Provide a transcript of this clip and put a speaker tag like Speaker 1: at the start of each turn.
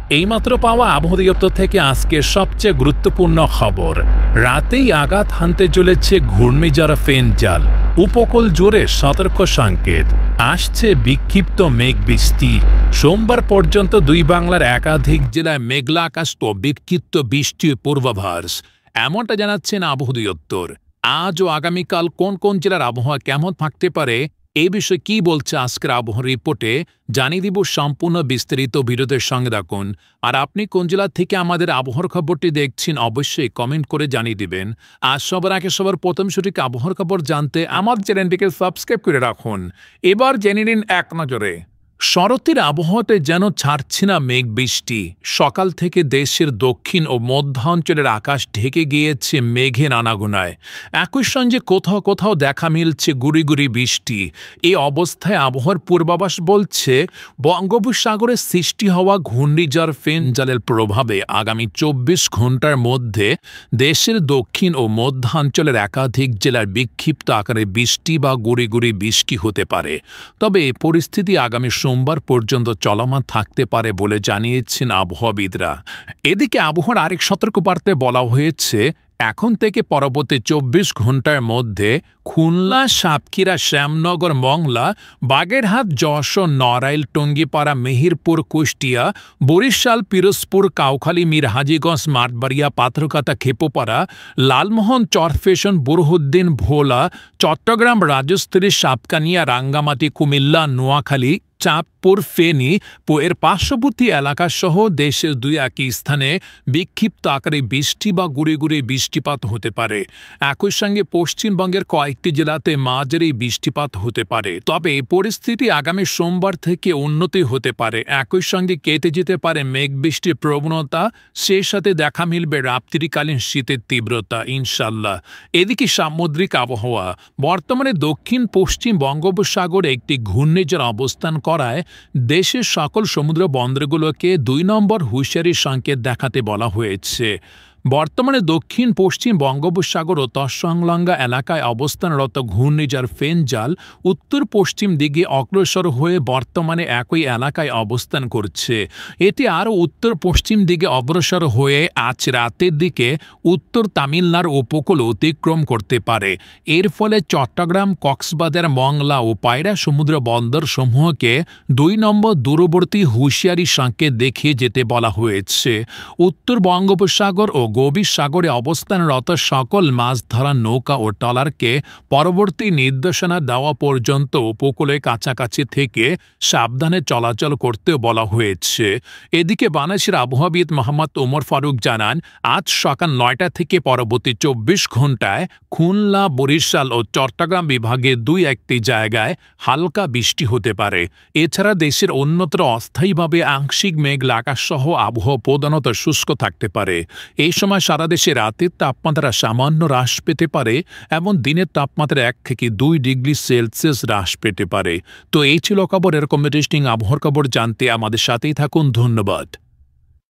Speaker 1: এইমাত্র পাওয়া আবহাওয়া দপ্তর থেকে আজকের সবচেয়ে গুরুত্বপূর্ণ খবর। রাতেই আঘাত হানতে চলেছে ঘূর্ণিঝড় ফেঞ্জাল। উপকূল জুড়ে সতর্ক সংকেত। আসছে বিক্ষিপ্ত মেঘ বৃষ্টি। সোমবার পর্যন্ত দুই বাংলার একাধিক জেলায় মেঘলা আকাশ ও বিক্ষিপ্ত বৃষ্টির পূর্বাভাস এমনটা জানাচ্ছেন আবহাওয়া দপ্তর। আজ ও আগামীকাল কোন কোন জেলার আবহাওয়া কেমন থাকতে পারে এই বিষয়ে কি বলছে আজকের আবহাওয়া রিপোর্টে জানিয়ে দিব। সম্পূর্ণ বিস্তারিত ভিডিওদের সঙ্গে রাখুন। আর আপনি কোন জেলা থেকে আমাদের আবহাওয়ার খবরটি দেখছেন অবশ্যই কমেন্ট করে জানিয়ে দিবেন। আর সবার আগে সবার প্রথম সঠিক আবহাওয়ার খবর জানতে আমার চ্যানেলটিকে সাবস্ক্রাইব করে রাখুন। এবার জেনে নিন এক নজরে। শরতের আবহাওয়াতে যেন ছাড়ছে না মেঘ বৃষ্টি। সকাল থেকে দেশের দক্ষিণ ও মধ্যাঞ্চলের আকাশ ঢেকে গিয়েছে মেঘের আনাগোনায়। একই সঙ্গে কোথাও কোথাও দেখা মিলছে গুড়ি গুড়ি বৃষ্টি। এই অবস্থায় আবহাওয়ার পূর্বাভাস বলছে বঙ্গোপসাগরে সৃষ্টি হওয়া ঘূর্ণিঝড় ফেঞ্জালের প্রভাবে আগামী ২৪ ঘন্টার মধ্যে দেশের দক্ষিণ ও মধ্যাঞ্চলের একাধিক জেলার বিক্ষিপ্ত আকারে বৃষ্টি বা গুড়ি গুড়ি বৃষ্টি হতে পারে। তবে এই পরিস্থিতি আগামী সোমবার পর্যন্ত চলমান থাকতে পারে বলে জানিয়েছেন আবহাওয়াবিদরা। এদিকে আবহাওয়ার আরেক সতর্কবার্তায় বলা হয়েছে এখন থেকে পরবর্তী ২৪ ঘন্টার মধ্যে খুলনা, সাতক্ষীরা, শ্যামনগর, মংলা, বাগেরহাট, যশোর, নড়াইল, টঙ্গীপাড়া, মেহেরপুর, কুষ্টিয়া, বরিশাল, পিরোজপুর, কাউখালী, মিরহাজিগঞ্জ, মাঠবাড়িয়া, পাথরঘাটা, খেপুপাড়া, লালমোহন, চরফ্যাশন, বুরহানুদ্দিন, ভোলা, চট্টগ্রাম, রাজস্থলী, সাতকানিয়া, রাঙ্গামাটি, কুমিল্লা, নোয়াখালী, চাঁদপুর, ফেনী ও এর পার্শ্ববর্তী এলাকাসহ দেশের দুই একই স্থানে বিক্ষিপ্ত আকারে বৃষ্টি বা গুঁড়ি গুঁড়ি বৃষ্টিপাত হতে পারে। একই সঙ্গে পশ্চিমবঙ্গের কয়েকটি জেলাতে মাঝারি বৃষ্টিপাত হতে পারে। তবে পরিস্থিতি আগামী সোমবার থেকে উন্নতি হতে পারে। একই সঙ্গে কেটে যেতে পারে মেঘ বৃষ্টির প্রবণতা, সেই সাথে দেখা মিলবে রাত্রিকালীন শীতের তীব্রতা ইনশাল্লাহ। এদিকে সামুদ্রিক আবহাওয়া। বর্তমানে দক্ষিণ পশ্চিম বঙ্গোপসাগরে একটি ঘূর্ণিঝড় অবস্থান করায় দেশের সকল সমুদ্র বন্দরগুলোকে ২ নম্বর হুঁশিয়ারির সংকেত দেখাতে বলা হয়েছে। বর্তমানে দক্ষিণ পশ্চিম বঙ্গোপসাগর ও তৎসংলগ্ন এলাকায় অবস্থানরত ঘূর্ণিঝড় ফেঞ্জাল উত্তর পশ্চিম দিকে অগ্রসর হয়ে বর্তমানে একই এলাকায় অবস্থান করছে। এটি আরও উত্তর পশ্চিম দিকে অগ্রসর হয়ে আজ রাতের দিকে উত্তর তামিলনাড়ু উপকূল অতিক্রম করতে পারে। এর ফলে চট্টগ্রাম, কক্সবাজার, মংলা ও পায়রা সমুদ্র বন্দর সমূহকে ২ নম্বর দূরবর্তী হুঁশিয়ারি সংকেত দেখিয়ে যেতে বলা হয়েছে। উত্তর বঙ্গোপসাগর ও গভীর সাগরে অবস্থানরত সকল মাছ ধরার নৌকা ও ট্রলারকে পরবর্তী নির্দেশনা দেওয়া পর্যন্ত উপকূলের কাছাকাছি থেকে সাবধানে চলাচল করতেও বলা হয়েছে। এদিকে বাংলাদেশের আবহাওয়াবিদ মোহাম্মদ ওমর ফারুক জানান, আজ সকাল ৯টা থেকে পরবর্তী ২৪ ঘন্টায় খুলনা, বরিশাল ও চট্টগ্রাম বিভাগের ২-১টি জায়গায় হালকা বৃষ্টি হতে পারে। এছাড়া দেশের অন্যত্র অস্থায়ীভাবে আংশিক মেঘলা আকাশ সহ আবহাওয়া প্রধানত শুষ্ক থাকতে পারে। এই সময় সারা দেশে রাতের তাপমাত্রা সামান্য হ্রাস পেতে পারে এবং দিনের তাপমাত্রা ১ থেকে ২ ডিগ্রি সেলসিয়াস হ্রাস পেতে পারে। তো এই ছিল খবর। এরকম ইন্টারেস্টিং আবহাওয়ার খবর জানতে আমাদের সাথেই থাকুন। ধন্যবাদ।